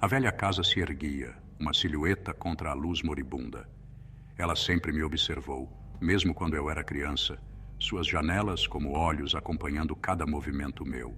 A velha casa se erguia, uma silhueta contra a luz moribunda. Ela sempre me observou, mesmo quando eu era criança, suas janelas como olhos acompanhando cada movimento meu.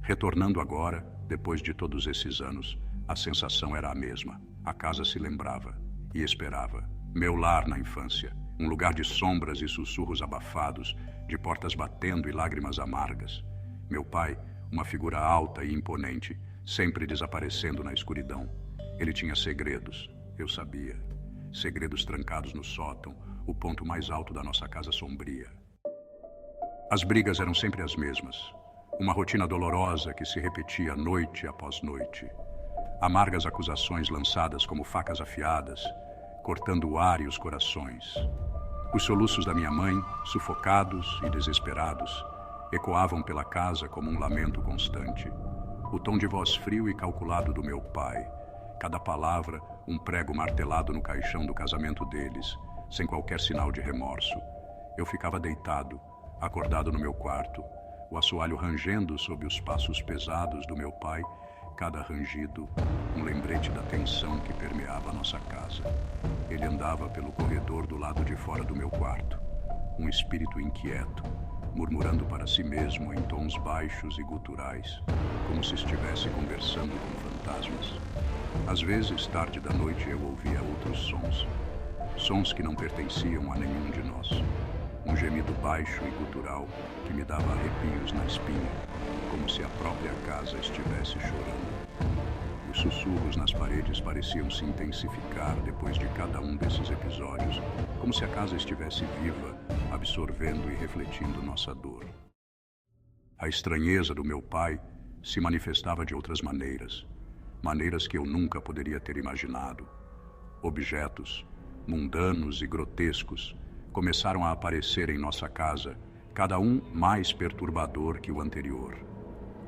Retornando agora, depois de todos esses anos, a sensação era a mesma. A casa se lembrava e esperava. Meu lar na infância, um lugar de sombras e sussurros abafados, de portas batendo e lágrimas amargas. Meu pai, uma figura alta e imponente, sempre desaparecendo na escuridão. Ele tinha segredos, eu sabia. Segredos trancados no sótão, o ponto mais alto da nossa casa sombria. As brigas eram sempre as mesmas. Uma rotina dolorosa que se repetia noite após noite. Amargas acusações lançadas como facas afiadas, cortando o ar e os corações. Os soluços da minha mãe, sufocados e desesperados, ecoavam pela casa como um lamento constante. O tom de voz frio e calculado do meu pai, cada palavra um prego martelado no caixão do casamento deles, sem qualquer sinal de remorso. Eu ficava deitado, acordado no meu quarto, o assoalho rangendo sob os passos pesados do meu pai, cada rangido um lembrete da tensão que permeava a nossa casa. Ele andava pelo corredor do lado de fora do meu quarto, um espírito inquieto, murmurando para si mesmo em tons baixos e guturais, como se estivesse conversando com fantasmas. Às vezes, tarde da noite, eu ouvia outros sons, sons que não pertenciam a nenhum de nós. Um gemido baixo e gutural que me dava arrepios na espinha, como se a própria casa estivesse chorando. Os sussurros nas paredes pareciam se intensificar depois de cada um desses episódios, como se a casa estivesse viva, absorvendo e refletindo nossa dor. A estranheza do meu pai se manifestava de outras maneiras, maneiras que eu nunca poderia ter imaginado. Objetos, mundanos e grotescos, começaram a aparecer em nossa casa, cada um mais perturbador que o anterior.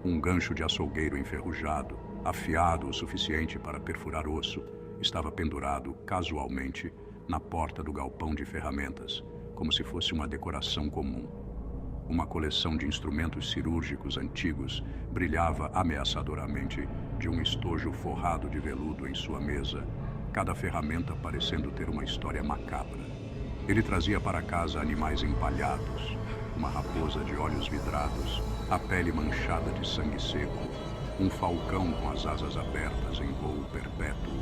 Um gancho de açougueiro enferrujado, afiado o suficiente para perfurar osso, estava pendurado, casualmente, na porta do galpão de ferramentas, como se fosse uma decoração comum. Uma coleção de instrumentos cirúrgicos antigos brilhava ameaçadoramente de um estojo forrado de veludo em sua mesa, cada ferramenta parecendo ter uma história macabra. Ele trazia para casa animais empalhados, uma raposa de olhos vidrados, a pele manchada de sangue seco, um falcão com as asas abertas em voo perpétuo,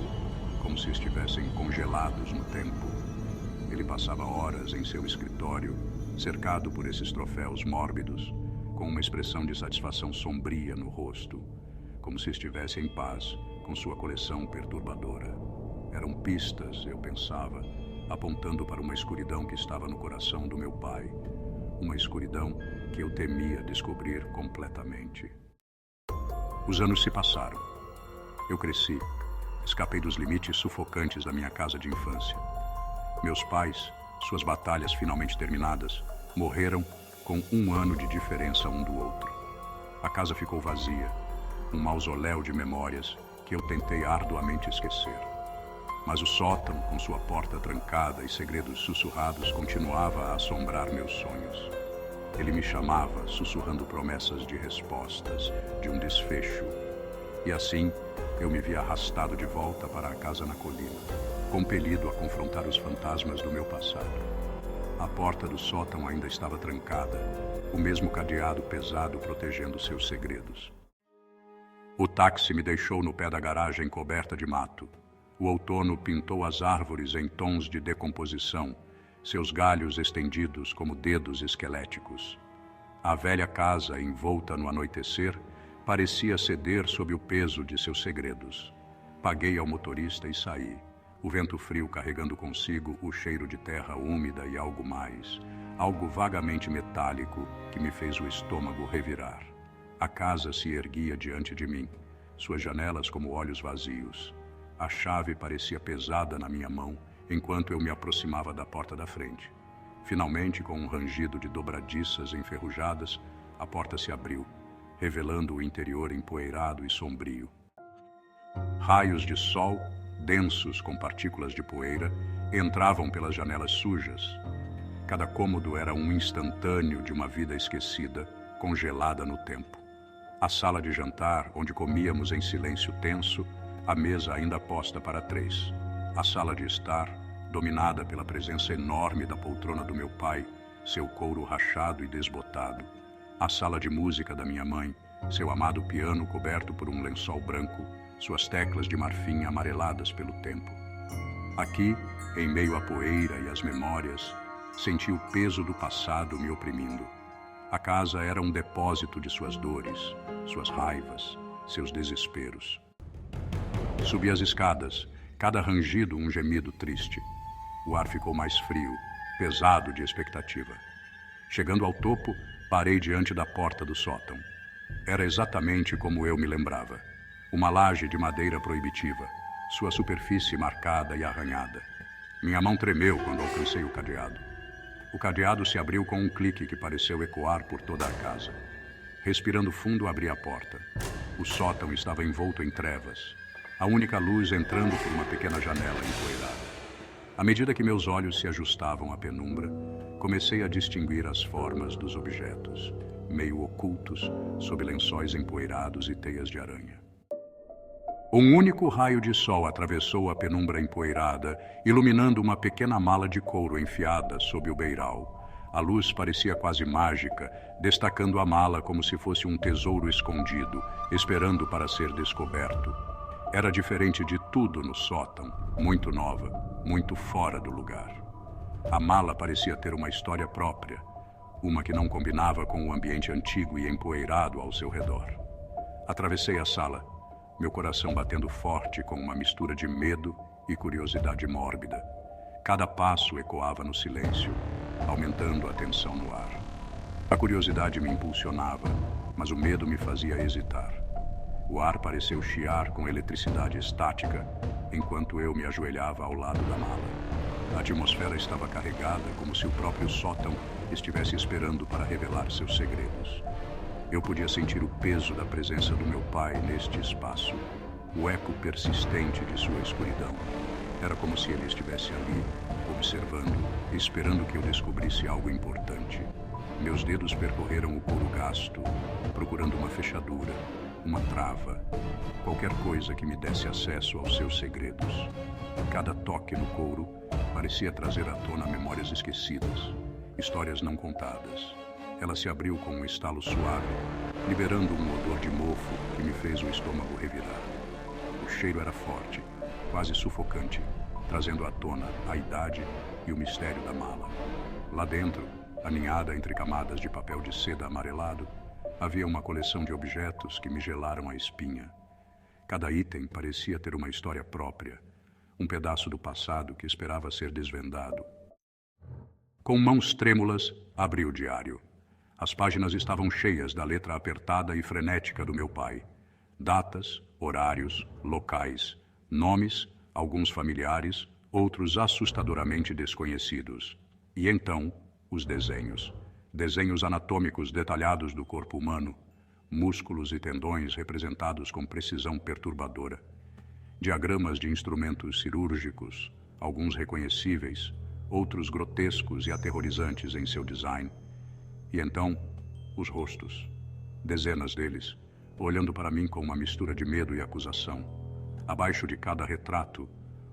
como se estivessem congelados no tempo. Ele passava horas em seu escritório, cercado por esses troféus mórbidos, com uma expressão de satisfação sombria no rosto, como se estivesse em paz com sua coleção perturbadora. Eram pistas, eu pensava, apontando para uma escuridão que estava no coração do meu pai, uma escuridão que eu temia descobrir completamente. Os anos se passaram. Eu cresci, escapei dos limites sufocantes da minha casa de infância. Meus pais, suas batalhas finalmente terminadas, morreram com 1 ano de diferença um do outro. A casa ficou vazia, um mausoléu de memórias que eu tentei arduamente esquecer. Mas o sótão, com sua porta trancada e segredos sussurrados, continuava a assombrar meus sonhos. Ele me chamava, sussurrando promessas de respostas, de um desfecho. E assim, eu me via arrastado de volta para a casa na colina, compelido a confrontar os fantasmas do meu passado. A porta do sótão ainda estava trancada, o mesmo cadeado pesado protegendo seus segredos. O táxi me deixou no pé da garagem coberta de mato. O outono pintou as árvores em tons de decomposição, seus galhos estendidos como dedos esqueléticos. A velha casa, envolta no anoitecer, parecia ceder sob o peso de seus segredos. Paguei ao motorista e saí, o vento frio carregando consigo o cheiro de terra úmida e algo mais, algo vagamente metálico que me fez o estômago revirar. A casa se erguia diante de mim, suas janelas como olhos vazios. A chave parecia pesada na minha mão, enquanto eu me aproximava da porta da frente. Finalmente, com um rangido de dobradiças enferrujadas, a porta se abriu, revelando o interior empoeirado e sombrio. Raios de sol, densos com partículas de poeira, entravam pelas janelas sujas. Cada cômodo era um instantâneo de uma vida esquecida, congelada no tempo. A sala de jantar, onde comíamos em silêncio tenso, a mesa ainda posta para 3, a sala de estar, dominada pela presença enorme da poltrona do meu pai, seu couro rachado e desbotado, a sala de música da minha mãe, seu amado piano coberto por um lençol branco, suas teclas de marfim amareladas pelo tempo. Aqui, em meio à poeira e às memórias, senti o peso do passado me oprimindo. A casa era um depósito de suas dores, suas raivas, seus desesperos. Subi as escadas, cada rangido um gemido triste. O ar ficou mais frio, pesado de expectativa. Chegando ao topo, parei diante da porta do sótão. Era exatamente como eu me lembrava. Uma laje de madeira proibitiva, sua superfície marcada e arranhada. Minha mão tremeu quando alcancei o cadeado. O cadeado se abriu com um clique que pareceu ecoar por toda a casa. Respirando fundo, abri a porta. O sótão estava envolto em trevas, a única luz entrando por uma pequena janela empoeirada. À medida que meus olhos se ajustavam à penumbra, comecei a distinguir as formas dos objetos, meio ocultos, sob lençóis empoeirados e teias de aranha. Um único raio de sol atravessou a penumbra empoeirada, iluminando uma pequena mala de couro enfiada sob o beiral. A luz parecia quase mágica, destacando a mala como se fosse um tesouro escondido, esperando para ser descoberto. Era diferente de tudo no sótão, muito nova, muito fora do lugar. A mala parecia ter uma história própria, uma que não combinava com o ambiente antigo e empoeirado ao seu redor. Atravessei a sala, meu coração batendo forte com uma mistura de medo e curiosidade mórbida. Cada passo ecoava no silêncio, aumentando a tensão no ar. A curiosidade me impulsionava, mas o medo me fazia hesitar. O ar pareceu chiar com eletricidade estática, enquanto eu me ajoelhava ao lado da mala. A atmosfera estava carregada, como se o próprio sótão estivesse esperando para revelar seus segredos. Eu podia sentir o peso da presença do meu pai neste espaço, o eco persistente de sua escuridão. Era como se ele estivesse ali, observando, esperando que eu descobrisse algo importante. Meus dedos percorreram o couro gasto, procurando uma fechadura, uma trava, qualquer coisa que me desse acesso aos seus segredos. Cada toque no couro parecia trazer à tona memórias esquecidas, histórias não contadas. Ela se abriu com um estalo suave, liberando um odor de mofo que me fez o estômago revirar. O cheiro era forte, quase sufocante, trazendo à tona a idade e o mistério da mala. Lá dentro, aninhada entre camadas de papel de seda amarelado, havia uma coleção de objetos que me gelaram a espinha. Cada item parecia ter uma história própria, um pedaço do passado que esperava ser desvendado. Com mãos trêmulas, abri o diário. As páginas estavam cheias da letra apertada e frenética do meu pai. Datas, horários, locais, nomes, alguns familiares, outros assustadoramente desconhecidos. E então, os desenhos. Desenhos anatômicos detalhados do corpo humano, músculos e tendões representados com precisão perturbadora. Diagramas de instrumentos cirúrgicos, alguns reconhecíveis, outros grotescos e aterrorizantes em seu design. E então, os rostos. Dezenas deles, olhando para mim com uma mistura de medo e acusação. Abaixo de cada retrato,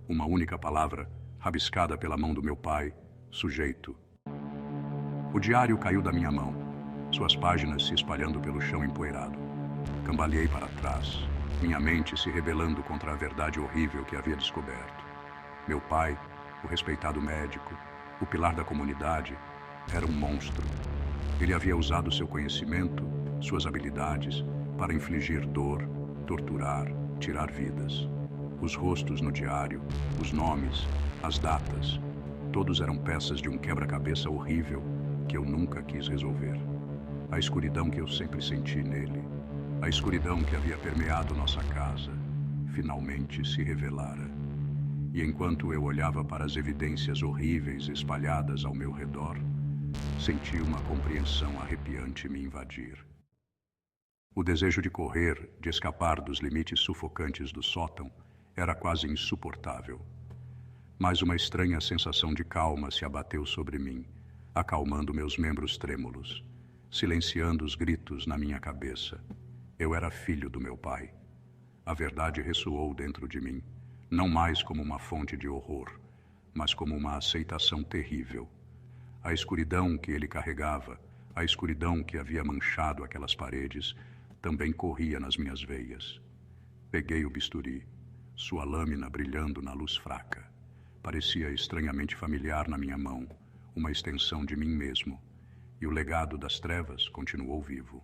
uma única palavra, rabiscada pela mão do meu pai, sujeito. O diário caiu da minha mão, suas páginas se espalhando pelo chão empoeirado. Cambaleei para trás, minha mente se rebelando contra a verdade horrível que havia descoberto. Meu pai, o respeitado médico, o pilar da comunidade, era um monstro. Ele havia usado seu conhecimento, suas habilidades, para infligir dor, torturar, tirar vidas. Os rostos no diário, os nomes, as datas, todos eram peças de um quebra-cabeça horrível que eu nunca quis resolver. A escuridão que eu sempre senti nele, a escuridão que havia permeado nossa casa, finalmente se revelara. E enquanto eu olhava para as evidências horríveis espalhadas ao meu redor, senti uma compreensão arrepiante me invadir. O desejo de correr, de escapar dos limites sufocantes do sótão, era quase insuportável. Mas uma estranha sensação de calma se abateu sobre mim, acalmando meus membros trêmulos, silenciando os gritos na minha cabeça. Eu era filho do meu pai. A verdade ressoou dentro de mim, não mais como uma fonte de horror, mas como uma aceitação terrível. A escuridão que ele carregava, a escuridão que havia manchado aquelas paredes, também corria nas minhas veias. Peguei o bisturi, sua lâmina brilhando na luz fraca. Parecia estranhamente familiar na minha mão, uma extensão de mim mesmo, e o legado das trevas continuou vivo.